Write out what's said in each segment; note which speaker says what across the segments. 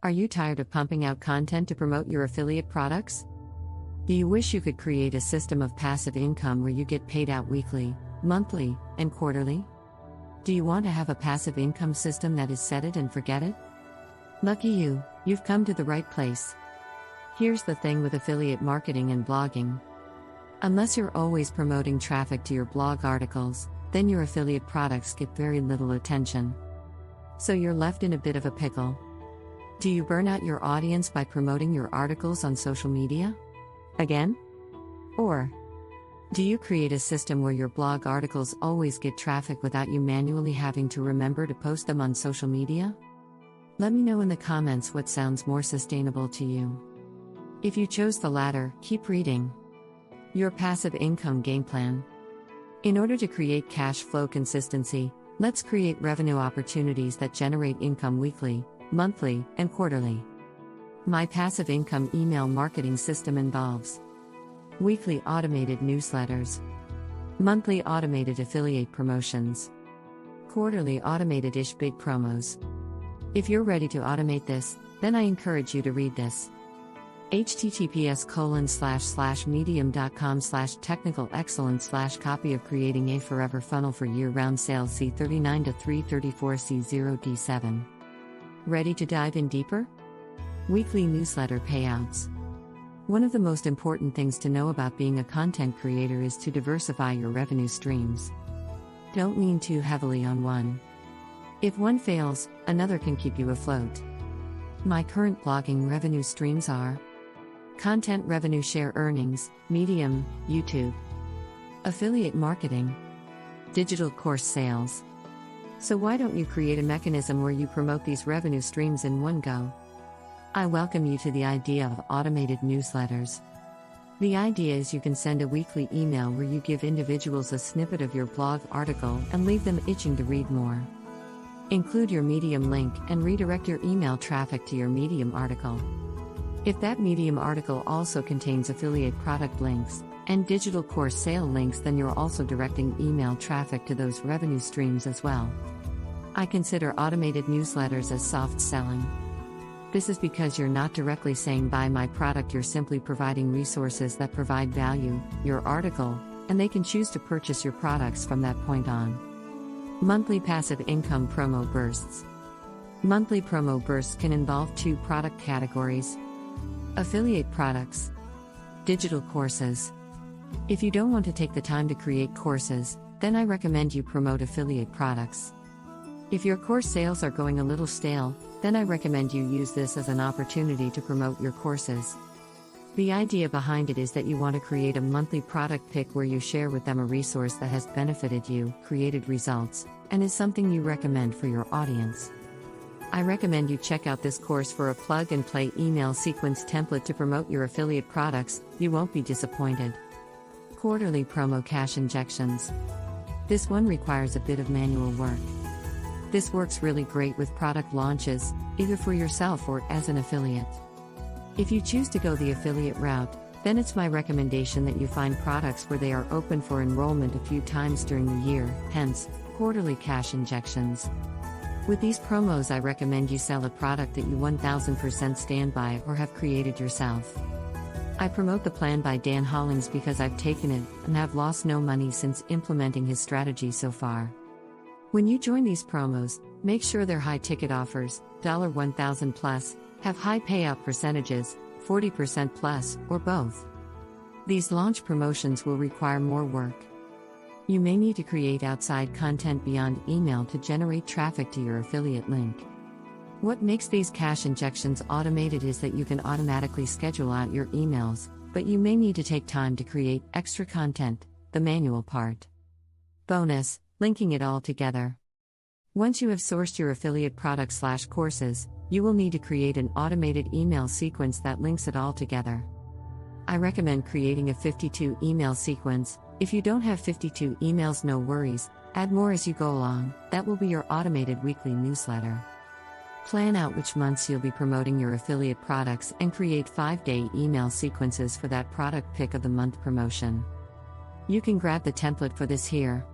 Speaker 1: Are you tired of pumping out content to promote your affiliate products? Do you wish you could create a system of passive income where you get paid out weekly, monthly, and quarterly? Do you want to have a passive income system that is set it and forget it? Lucky you, you've come to the right place. Here's the thing with affiliate marketing and blogging. Unless you're always promoting traffic to your blog articles, then your affiliate products get very little attention. So you're left in a bit of a pickle. Do you burn out your audience by promoting your articles on social media? Again? Or do you create a system where your blog articles always get traffic without you manually having to remember to post them on social media? Let me know in the comments what sounds more sustainable to you. If you chose the latter, keep reading. Your passive income game plan. In order to create cash flow consistency, let's create revenue opportunities that generate income weekly, monthly, and quarterly. My passive income email marketing system involves weekly automated newsletters, monthly automated affiliate promotions, quarterly automated-ish big promos. If you're ready to automate this, then I encourage you to read this. https://medium.com/technical excellence/copy of creating a forever funnel for year-round sales C39 to 334 C0D7. Ready to dive in deeper? Weekly newsletter payouts. One of the most important things to know about being a content creator is to diversify your revenue streams. Don't lean too heavily on one. If one fails, another can keep you afloat. My current blogging revenue streams are content revenue share earnings, Medium, YouTube, affiliate marketing, digital course sales. So why don't you create a mechanism where you promote these revenue streams in one go? I welcome you to the idea of automated newsletters. The idea is you can send a weekly email where you give individuals a snippet of your blog article and leave them itching to read more. Include your Medium link and redirect your email traffic to your Medium article. If that Medium article also contains affiliate product links and digital course sale links, then you're also directing email traffic to those revenue streams as well. I consider automated newsletters as soft selling. This is because you're not directly saying buy my product, you're simply providing resources that provide value, your article, and they can choose to purchase your products from that point on. Monthly passive income promo bursts. Monthly promo bursts can involve two product categories: affiliate products, digital courses. If you don't want to take the time to create courses, then I recommend you promote affiliate products. If your course sales are going a little stale, then I recommend you use this as an opportunity to promote your courses. The idea behind it is that you want to create a monthly product pick where you share with them a resource that has benefited you, created results, and is something you recommend for your audience. I recommend you check out this course for a plug-and-play email sequence template to promote your affiliate products. You won't be disappointed. Quarterly promo cash injections. This one requires a bit of manual work. This works really great with product launches, either for yourself or as an affiliate. If you choose to go the affiliate route, then it's my recommendation that you find products where they are open for enrollment a few times during the year, hence, quarterly cash injections. With these promos, I recommend you sell a product that you 1000% stand by or have created yourself. I promote the plan by Dan Hollings because I've taken it and have lost no money since implementing his strategy so far. When you join these promos, make sure they're high-ticket offers, $1,000 plus, have high payout percentages, 40% plus, or both. These launch promotions will require more work. You may need to create outside content beyond email to generate traffic to your affiliate link. What makes these cash injections automated is that you can automatically schedule out your emails, but you may need to take time to create extra content, the manual part. Bonus: linking it all together. Once you have sourced your affiliate products/courses, you will need to create an automated email sequence that links it all together. I recommend creating a 52 email sequence. If you don't have 52 emails, no worries, add more as you go along. That will be your automated weekly newsletter. Plan out which months you'll be promoting your affiliate products and create 5-day email sequences for that product pick of the month promotion. You can grab the template for this here.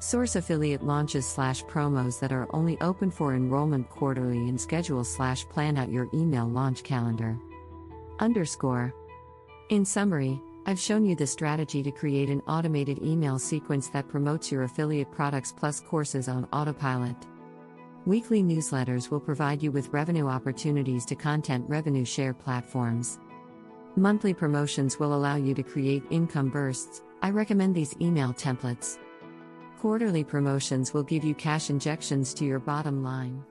Speaker 1: Source affiliate launches / promos that are only open for enrollment quarterly and schedule / plan out your email launch calendar. Underscore. In summary, I've shown you the strategy to create an automated email sequence that promotes your affiliate products plus courses on autopilot. Weekly newsletters will provide you with revenue opportunities to content revenue share platforms. Monthly promotions will allow you to create income bursts. I recommend these email templates. Quarterly promotions will give you cash injections to your bottom line.